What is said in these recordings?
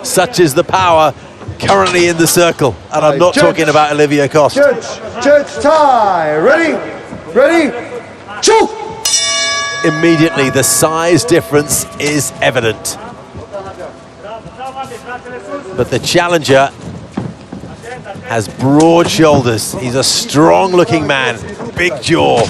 Such is the power currently in the circle. And I'm not talking about Olivia Cost. Judge tie. Ready, choke! Immediately, the size difference is evident. But the challenger has broad shoulders. He's a strong-looking man, big jaw.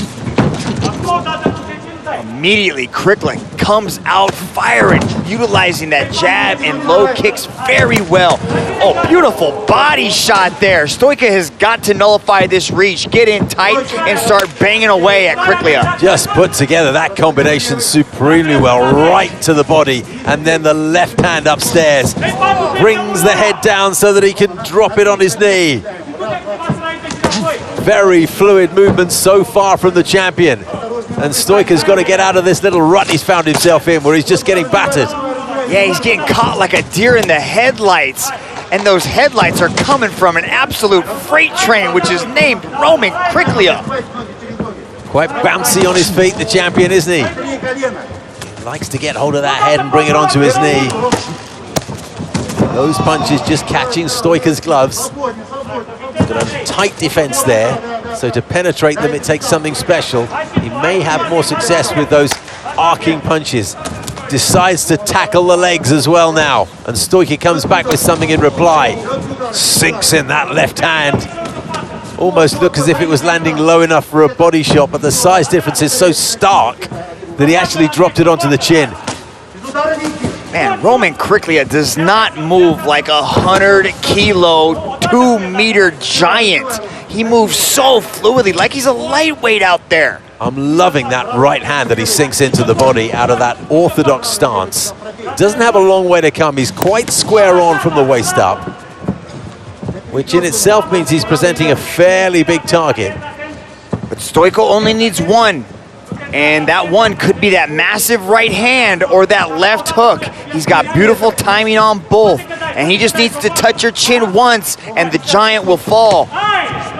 Immediately, KRYKLIA comes out firing, utilizing that jab and low kicks very well. Oh, beautiful body shot there. Stoica has got to nullify this reach, get in tight, and start banging away at KRYKLIA. Just put together that combination supremely well, right to the body, and then the left hand upstairs. Brings the head down so that he can drop it on his knee. Very fluid movement so far from the champion. And Stoica's got to get out of this little rut he's found himself in, where he's just getting battered. Yeah, he's getting caught like a deer in the headlights. And those headlights are coming from an absolute freight train, which is named Roman KRYKLIA. Quite bouncy on his feet, the champion, isn't he? Likes to get hold of that head and bring it onto his knee. Those punches just catching Stoica's gloves. He's got a tight defense there, so to penetrate them, it takes something special. He may have more success with those arcing punches. Decides to tackle the legs as well now, and Stoica comes back with something in reply. Sinks in that left hand. Almost looked as if it was landing low enough for a body shot, but the size difference is so stark that he actually dropped it onto the chin. Man, Roman KRYKLIA does not move like a 100-kilo, 2-meter giant. He moves so fluidly, like he's a lightweight out there. I'm loving that right hand that he sinks into the body out of that orthodox stance. Doesn't have a long way to come. He's quite square on from the waist up, which in itself means he's presenting a fairly big target. But Stoica only needs one, and that one could be that massive right hand or that left hook. He's got beautiful timing on both, and he just needs to touch your chin once, and the giant will fall.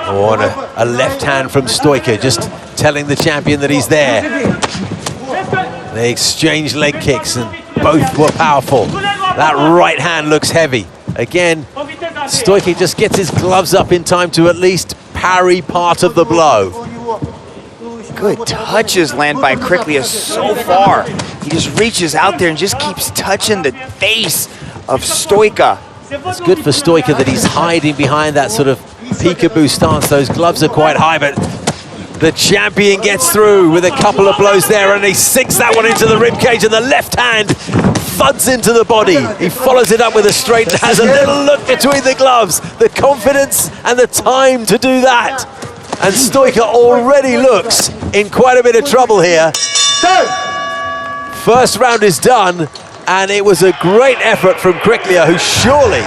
Oh, and a left hand from Stoica, just telling the champion that he's there. They exchange leg kicks, and both were powerful. That right hand looks heavy. Again, Stoica just gets his gloves up in time to at least parry part of the blow. Good touches land by KRYKLIA so far. He just reaches out there and just keeps touching the face of Stoica. It's good for Stoica that he's hiding behind that sort of peekaboo stance. Those gloves are quite high, but the champion gets through with a couple of blows there, and he sinks that one into the ribcage, and the left hand thuds into the body. He follows it up with a straight and has a little look between the gloves. The confidence and the time to do that. And Stoica already looks in quite a bit of trouble here. First round is done, and it was a great effort from KRYKLIA, who surely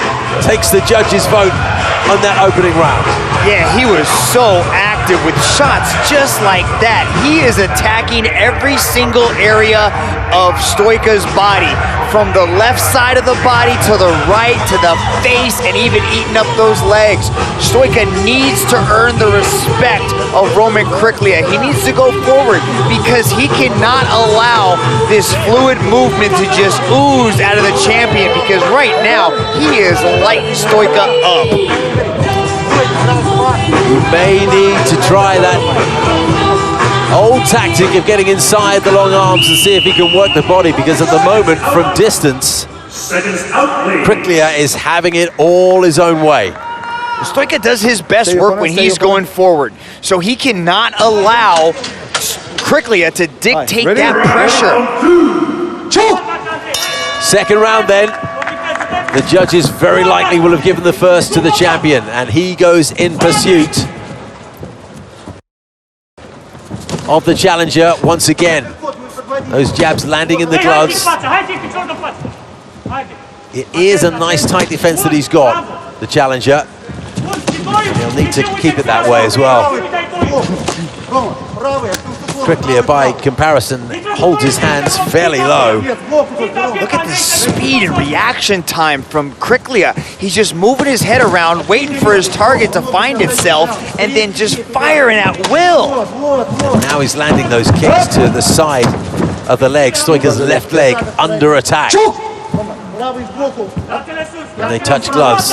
takes the judges' vote on that opening round. Yeah, he was so active with shots just like that. He is attacking every single area of Stoica's body, from the left side of the body to the right, to the face, and even eating up those legs. Stoica needs to earn the respect of Roman KRYKLIA. He needs to go forward, because he cannot allow this fluid movement to just ooze out of the champion, because right now he is lighting Stoica up. You may need to try that old tactic of getting inside the long arms and see if he can work the body, because at the moment, from distance, KRYKLIA is having it all his own way. Stoica does his best work when he's going forward, so he cannot allow KRYKLIA to dictate that pressure. Second round then. The judges very likely will have given the first to the champion, and he goes in pursuit of the challenger once again. Those jabs landing in the gloves. It is a nice tight defense that he's got, the challenger. And he'll need to keep it that way as well. KRYKLIA, by comparison, holds his hands fairly low. Look at the speed and reaction time from KRYKLIA. He's just moving his head around, waiting for his target to find itself, and then just firing at will. And now he's landing those kicks to the side of the leg. Stoica's left leg under attack. And they touch gloves.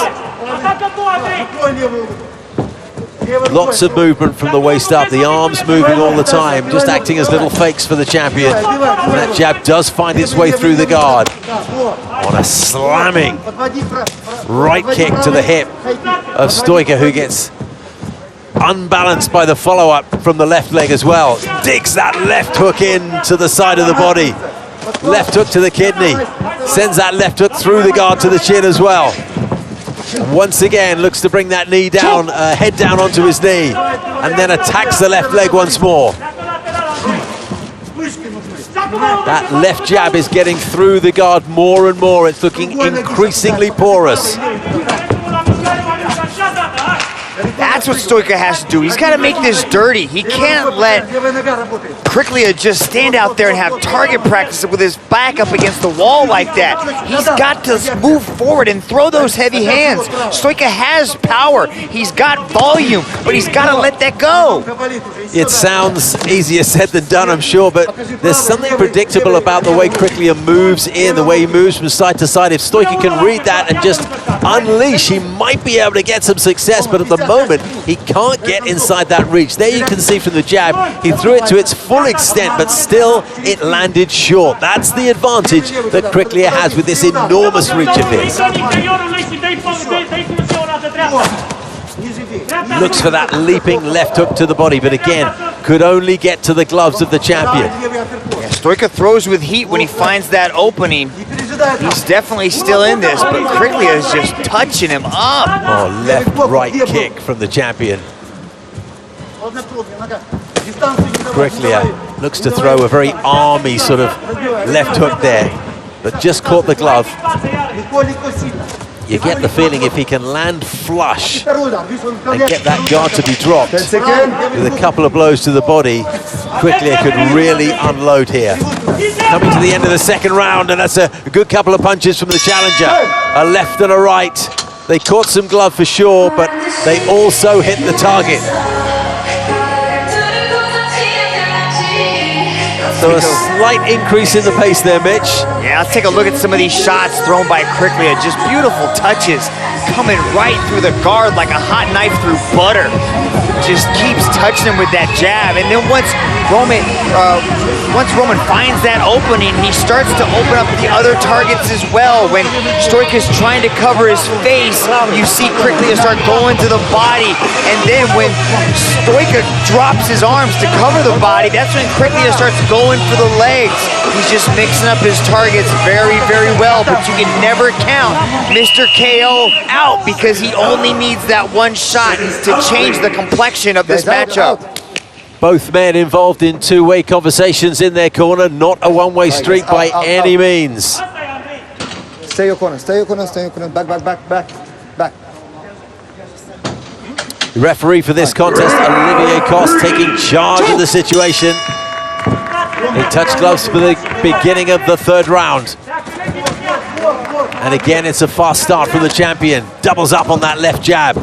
Lots of movement from the waist up, the arms moving all the time, just acting as little fakes for the champion. And that jab does find its way through the guard. On a slamming right kick to the hip of Stoica, who gets unbalanced by the follow-up from the left leg as well. Digs that left hook in to the side of the body. Left hook to the kidney. Sends that left hook through the guard to the chin as well. Once again, looks to bring that knee down, head down onto his knee, and then attacks the left leg once more. That left jab is getting through the guard more and more. It's looking increasingly porous. That's what Stoica has to do. He's got to make this dirty. He can't let KRYKLIA just stand out there and have target practice with his back up against the wall like that. He's got to move forward and throw those heavy hands. Stoica has power. He's got volume, but he's got to let that go. It sounds easier said than done, I'm sure, but there's something predictable about the way KRYKLIA moves in, the way he moves from side to side. If Stoica can read that and just unleash, he might be able to get some success, but at the moment, he can't get inside that reach. There you can see from the jab, he threw it to its full extent, but still it landed short. That's the advantage that KRYKLIA has with this enormous reach of his. Looks for that leaping left hook to the body, but again, could only get to the gloves of the champion. Yeah, Stoica throws with heat when he finds that opening. He's definitely still in this, but KRYKLIA is just touching him up. Oh, left-right kick from the champion. KRYKLIA looks to throw a very army sort of left hook there, but just caught the glove. You get the feeling if he can land flush and get that guard to be dropped with a couple of blows to the body, KRYKLIA could really unload here. Coming to the end of the second round, and that's a good couple of punches from the challenger. A left and a right. They caught some glove for sure, but they also hit the target. So a slight increase in the pace there, Mitch. Yeah, let's take a look at some of these shots thrown by KRYKLIA. Just beautiful touches coming right through the guard like a hot knife through butter. Just keeps touching him with that jab. And then once Roman finds that opening, he starts to open up the other targets as well. When Stoica's trying to cover his face, you see KRYKLIA start going to the body. And then when Stoica drops his arms to cover the body, that's when KRYKLIA starts going for the legs. He's just mixing up his targets very, very well, but you can never count Mr. KO out because he only needs that one shot to change the complexion of this matchup. Both men involved in two-way conversations in their corner, not a one-way street by any means. Stay your corner, stay your corner, stay your corner, back. The referee for this contest, Olivier Coste, taking charge of the situation. They touch gloves for the beginning of the third round. And again, it's a fast start from the champion. Doubles up on that left jab.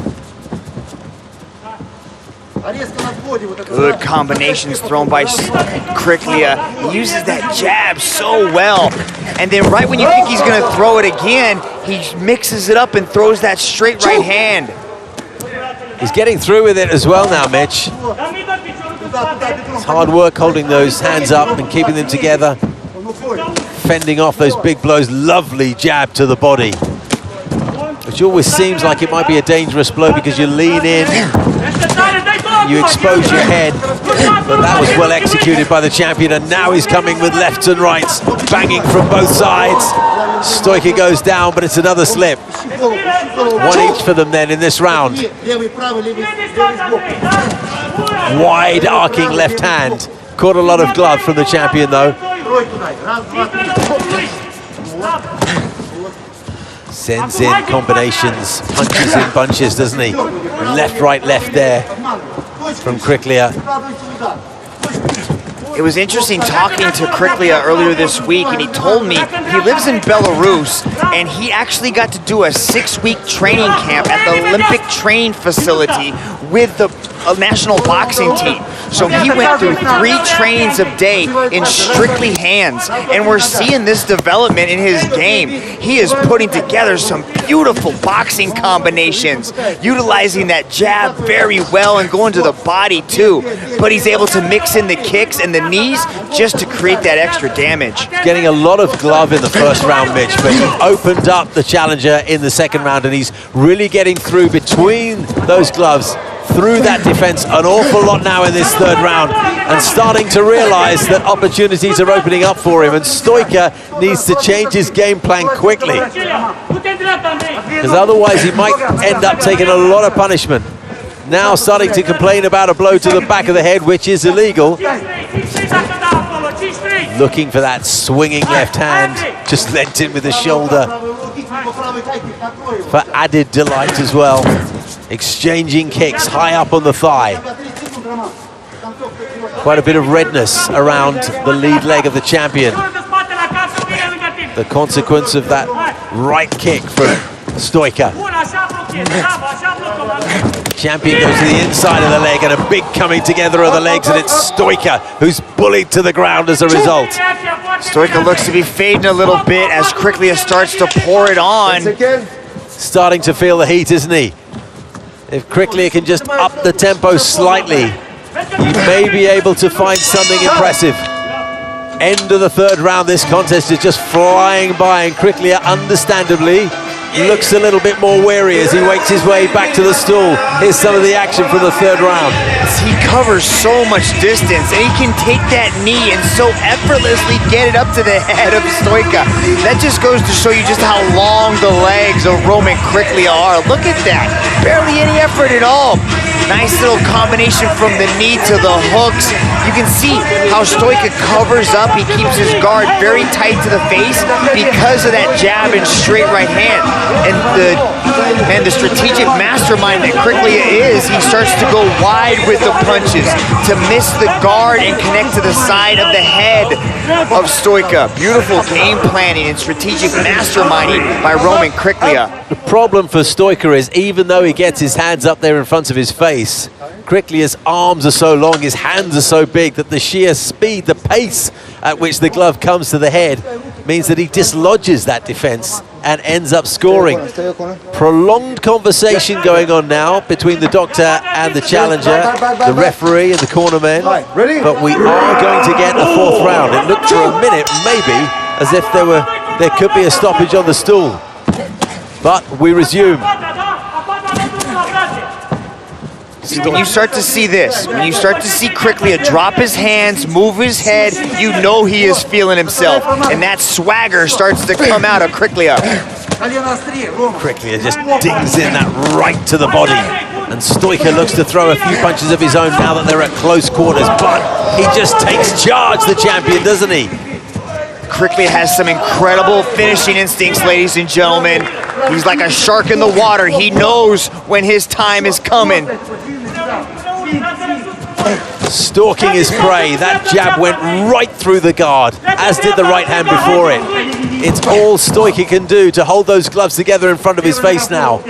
Good combinations thrown by KRYKLIA. He uses that jab so well. And then right when you think he's going to throw it again, he mixes it up and throws that straight right hand. He's getting through with it as well now, Mitch. It's hard work holding those hands up and keeping them together. Fending off those big blows. Lovely jab to the body, which always seems like it might be a dangerous blow because you lean in, you expose your head, but that was well executed by the champion, and now he's coming with lefts and rights, banging from both sides. Stoica goes down, but it's another slip. One each for them then in this round. Wide arcing left hand. Caught a lot of glove from the champion though. Sends in combinations, punches in bunches, doesn't he? Left, right, left there from KRYKLIA. It was interesting talking to KRYKLIA earlier this week, and he told me he lives in Belarus, and he actually got to do a 6-week training camp at the Olympic training facility with the a national boxing team. So he went through 3 trainings a day in strictly hands. And we're seeing this development in his game. He is putting together some beautiful boxing combinations, utilizing that jab very well and going to the body too. But he's able to mix in the kicks and the knees just to create that extra damage. Getting a lot of glove in the first round, Mitch, but he opened up the challenger in the second round, and he's really getting through between those gloves, through that defense an awful lot now in this third round, and starting to realize that opportunities are opening up for him, and Stoica needs to change his game plan quickly, because otherwise he might end up taking a lot of punishment. Now starting to complain about a blow to the back of the head, which is illegal. Looking for that swinging left hand, just lent in with the shoulder for added delight as well. Exchanging kicks high up on the thigh. Quite a bit of redness around the lead leg of the champion. The consequence of that right kick from Stoica. Champion goes to the inside of the leg, and a big coming together of the legs, and it's Stoica who's bullied to the ground as a result. Stoica looks to be fading a little bit as KRYKLIA starts to pour it on. Starting to feel the heat, isn't he? If KRYKLIA can just up the tempo slightly, he may be able to find something impressive. End of the third round, this contest is just flying by, and KRYKLIA understandably looks a little bit more weary as he wakes his way back to the stool. Here's some of the action from the third round. He covers so much distance, and he can take that knee and so effortlessly get it up to the head of Stoica. That just goes to show you just how long the legs of Roman KRYKLIA are. Look at that, barely any effort at all. Nice little combination from the knee to the hooks. You can see how Stoica covers up. He keeps his guard very tight to the face because of that jab and straight right hand. And the strategic mastermind that KRYKLIA is, he starts to go wide with the punches to miss the guard and connect to the side of the head of Stoica. Beautiful game planning and strategic masterminding by Roman KRYKLIA. The problem for Stoica is, even though he gets his hands up there in front of his face, KRYKLIA's arms are so long, his hands are so big, that the sheer speed, the pace at which the glove comes to the head means that he dislodges that defense and ends up scoring. Prolonged conversation going on now between the doctor and the challenger, the referee and the cornermen, but we are going to get a fourth round. It looked for a minute maybe as if there could be a stoppage on the stool, but we resume. See, when you start to see this, when you start to see KRYKLIA drop his hands, move his head, you know he is feeling himself. And that swagger starts to come out of KRYKLIA. KRYKLIA just digs in that right to the body. And Stoica looks to throw a few punches of his own now that they're at close quarters. But he just takes charge, the champion, doesn't he? KRYKLIA has some incredible finishing instincts, ladies and gentlemen. He's like a shark in the water. He knows when his time is coming. Stalking his prey. That jab went right through the guard, as did the right hand before it. It's all Stoica can do to hold those gloves together in front of his face now.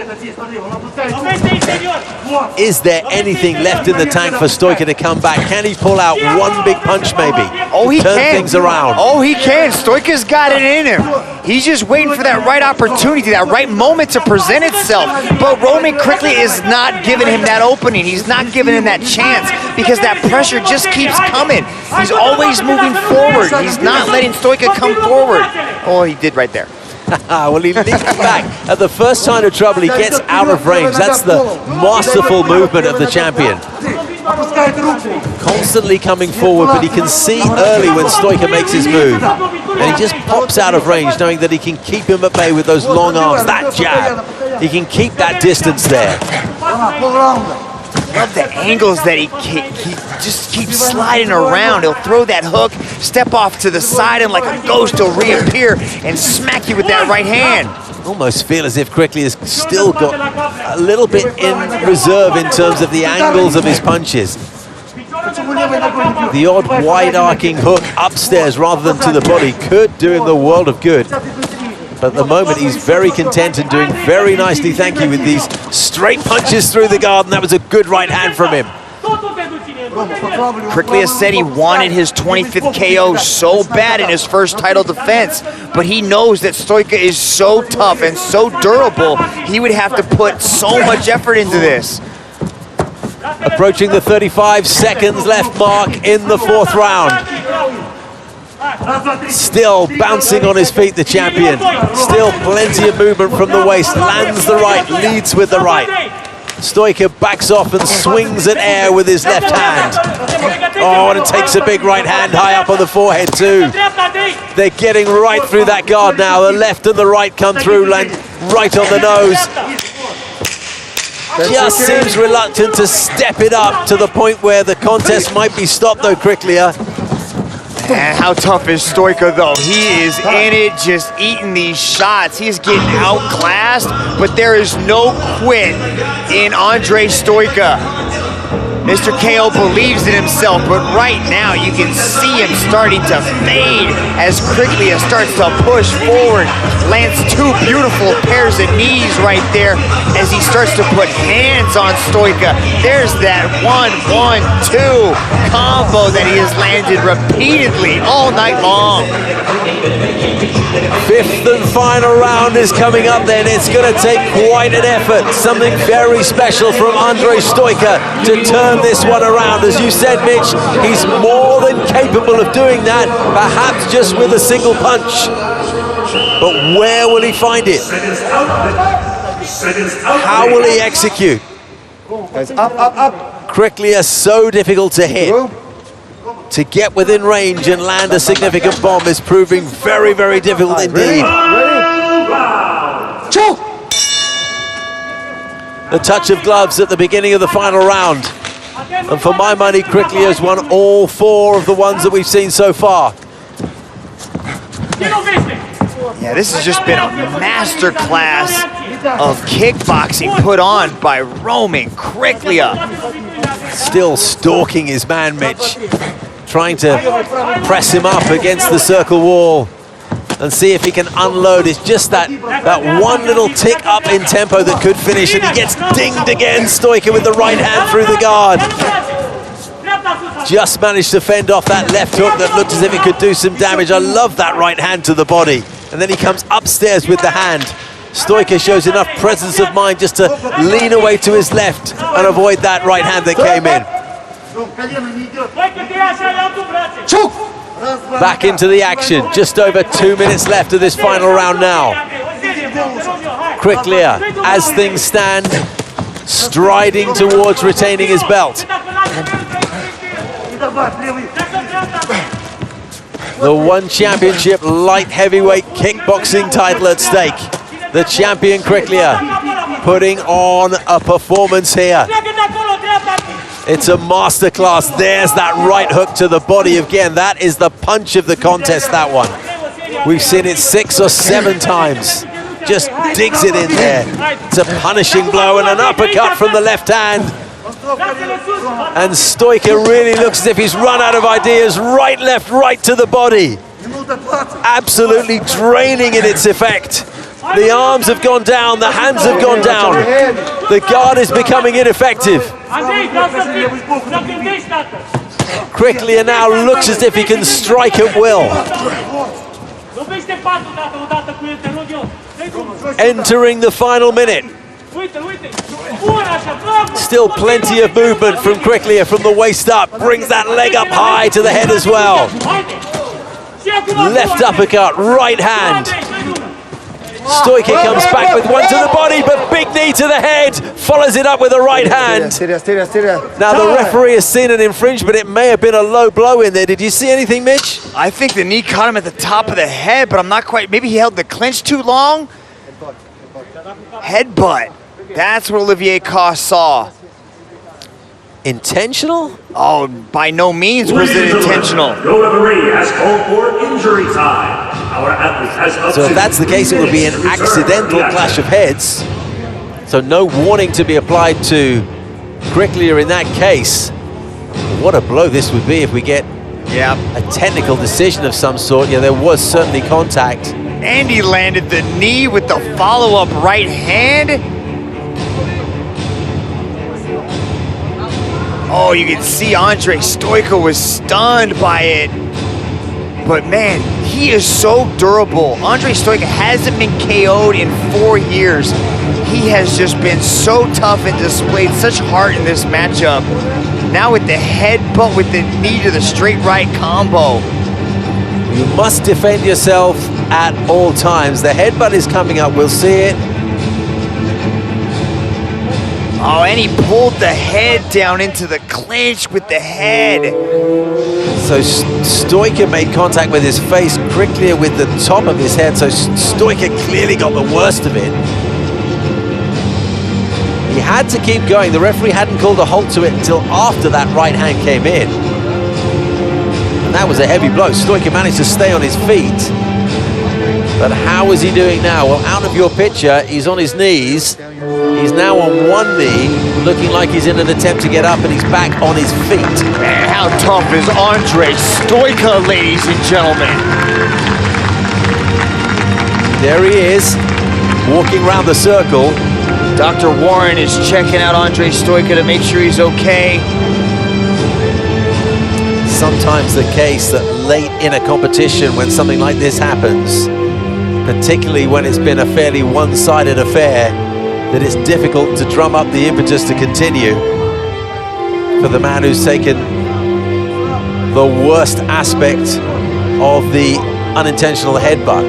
Is there anything left in the tank for Stoica to come back? Can he pull out one big punch maybe? Oh, he Turn can. things around. Oh, he can. Stoica's got it in him. He's just waiting for that right opportunity, that right moment to present itself. But Roman KRYKLIA is not giving him that opening. He's not giving him that chance because that pressure just keeps coming. He's always moving forward. He's not letting Stoica come forward. Oh, he did right there. Well, he leaps back. At the first sign of trouble, he gets out of range. That's the masterful movement of the champion. Constantly coming forward, but he can see early when Stoica makes his move. And he just pops out of range, knowing that he can keep him at bay with those long arms, that jab. He can keep that distance there. Love the angles that he just keeps sliding around. He'll throw that hook, step off to the side, and like a ghost he'll reappear and smack you with that right hand. Almost feel as if KRYKLIA has still got a little bit in reserve in terms of the angles of his punches. The odd wide arcing hook upstairs rather than to the body could do him the world of good. But at the moment, he's very content and doing very nicely, thank you, with these straight punches through the guard, and that was a good right hand from him. KRYKLIA said he wanted his 25th KO so bad in his first title defense, but he knows that Stoica is so tough and so durable, he would have to put so much effort into this. Approaching the 35 seconds left mark in the fourth round. Still bouncing on his feet, the champion. Still plenty of movement from the waist. Lands the right, leads with the right. Stoica backs off and swings at air with his left hand. Oh, and it takes a big right hand high up on the forehead too. They're getting right through that guard now. The left and the right come through, land right on the nose. Just seems reluctant to step it up to the point where the contest might be stopped though, KRYKLIA. And how tough is Stoica though? He is in it, just eating these shots. He's getting outclassed, but there is no quit in ANDREI Stoica. Mr. KO believes in himself, but right now you can see him starting to fade as KRYKLIA starts to push forward. Lands two beautiful pairs of knees right there as he starts to put hands on Stoica. There's that 1-1-2 combo that he has landed repeatedly all night long. Fifth and final round is coming up then. It's going to take quite an effort. Something very special from ANDREI Stoica to turn this one around. As you said, Mitch, he's more than capable of doing that, perhaps just with a single punch. But where will he find it? How will he execute? KRYKLIA so difficult to hit. To get within range and land a significant bomb is proving very, very difficult indeed. The touch of gloves at the beginning of the final round. And for my money, KRYKLIA has won all four of the ones that we've seen so far. Yeah, this has just been a masterclass of kickboxing put on by Roman KRYKLIA. Still stalking his man, Mitch. Trying to press him up against the circle wall and see if he can unload. It's just that one little tick up in tempo that could finish, and he gets dinged again, Stoica, with the right hand through the guard. Just managed to fend off that left hook that looked as if it could do some damage. I love that right hand to the body. And then he comes upstairs with the hand. Stoica shows enough presence of mind just to lean away to his left and avoid that right hand that came in. Back into the action. Just over 2 minutes left of this final round now. KRYKLIA, as things stand, striding towards retaining his belt. The One Championship light heavyweight kickboxing title at stake. The champion KRYKLIA putting on a performance here. It's a masterclass. There's that right hook to the body again. That is the punch of the contest, that one. We've seen it 6 or 7 times. Just digs it in there. It's a punishing blow and an uppercut from the left hand. And Stoica really looks as if he's run out of ideas. Right, left, right to the body. Absolutely draining in its effect. The arms have gone down, the hands have gone down. The guard is becoming ineffective. KRYKLIA now looks as if he can strike at will. Entering the final minute. Still plenty of movement from KRYKLIA from the waist up. Brings that leg up high to the head as well. Left uppercut, right hand. Stoica comes back with one to the body, but big knee to the head. Follows it up with a right hand. Now the referee has seen an infringement. It may have been a low blow in there. Did you see anything, Mitch? I think the knee caught him at the top of the head, but I'm not quite. Maybe he held the clinch too long. Headbutt. That's what Olivier Coste saw. Intentional? Oh, by no means was it intentional. No referee has called for injury time. Our athlete has up So if that's the case, it would be an accidental clash of heads. So no warning to be applied to KRYKLIA in that case. What a blow this would be if we get a technical decision of some sort. Yeah, there was certainly contact. And he landed the knee with the follow-up right hand. Oh, you can see Andrei Stoica was stunned by it. But man, he is so durable. Andrei Stoica hasn't been KO'd in 4 years. He has just been so tough and displayed such heart in this matchup. Now with the headbutt with the knee to the straight right combo. You must defend yourself at all times. The headbutt is coming up, we'll see it. Oh, and he pulled the head down into the clinch with the head. So Stoica made contact with his face, KRYKLIA with the top of his head, so Stoica clearly got the worst of it. He had to keep going. The referee hadn't called a halt to it until after that right hand came in. And that was a heavy blow. Stoica managed to stay on his feet. But how is he doing now? Well, out of your picture, he's on his knees. He's now on one knee, looking like he's in an attempt to get up, and he's back on his feet. Man, how tough is Andrei Stoica, ladies and gentlemen? There he is, walking around the circle. Dr. Warren is checking out Andrei Stoica to make sure he's okay. Sometimes the case that late in a competition when something like this happens, particularly when it's been a fairly one-sided affair, that it's difficult to drum up the impetus to continue for the man who's taken the worst aspect of the unintentional headbutt.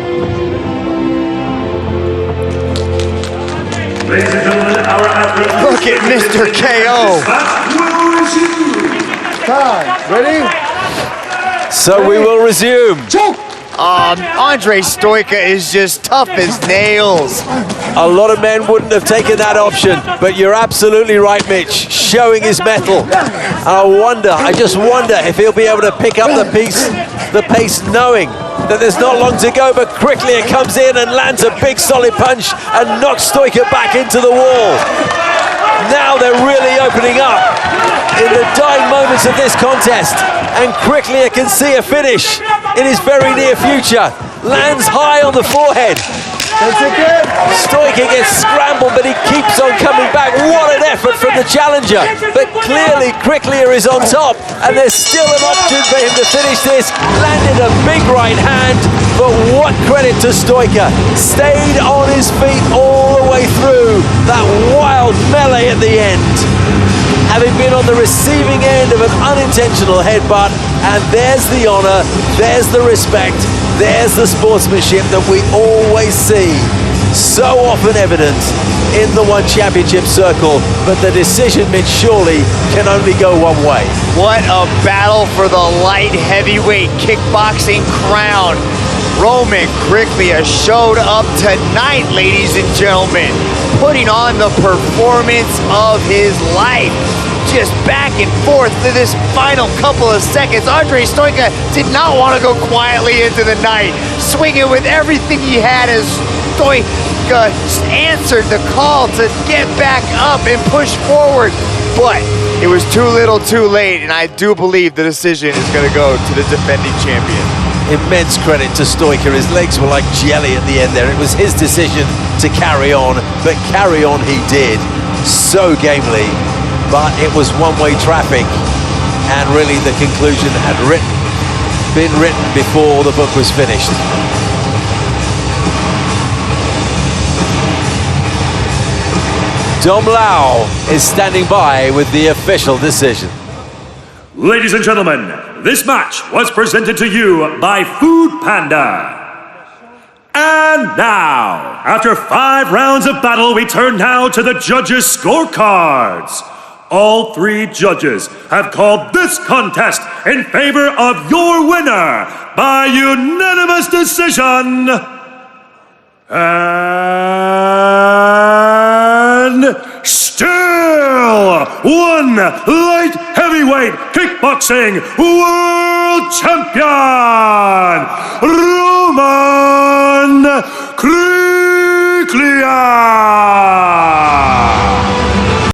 Ladies and gentlemen, our athletes. Look at Mr. KO. Time. Ready? So we will resume. Choke! Andrei Stoica is just tough as nails. A lot of men wouldn't have taken that option, but you're absolutely right, Mitch, showing his mettle. And I just wonder if he'll be able to pick up the pace knowing that there's not long to go, but KRYKLIA comes in and lands a big solid punch and knocks Stoica back into the wall. Now they're really opening up in the dying moments of this contest, and KRYKLIA can see a finish in his very near future. Lands high on the forehead. Stoica gets scrambled, but he keeps on coming back. What an effort from the challenger. But clearly KRYKLIA is on top, and there's still an option for him to finish this. Landed a big right hand, but what credit to Stoica. Stayed on his feet all the way through that wild melee at the end. Having been on the receiving end of an unintentional headbutt, and there's the honor, there's the respect, there's the sportsmanship that we always see so often evident in the One Championship circle, but the decision, Mitch, surely can only go one way. What a battle for the light heavyweight kickboxing crown. Roman KRYKLIA showed up tonight, ladies and gentlemen, putting on the performance of his life. Just back and forth for this final couple of seconds. Andrei Stoica did not want to go quietly into the night, swinging with everything he had as Stoica answered the call to get back up and push forward. But it was too little too late, and I do believe the decision is going to go to the defending champion. Immense credit to Stoica. His legs were like jelly at the end there. It was his decision to carry on, but carry on he did so gamely. But it was one-way traffic, and really the conclusion had been written before the book was finished. Dom Lau is standing by with the official decision. Ladies and gentlemen, this match was presented to you by Food Panda. And now, after 5 rounds of battle, we turn now to the judges' scorecards. All 3 judges have called this contest in favor of your winner by unanimous decision. And still one light heavyweight kickboxing world champion,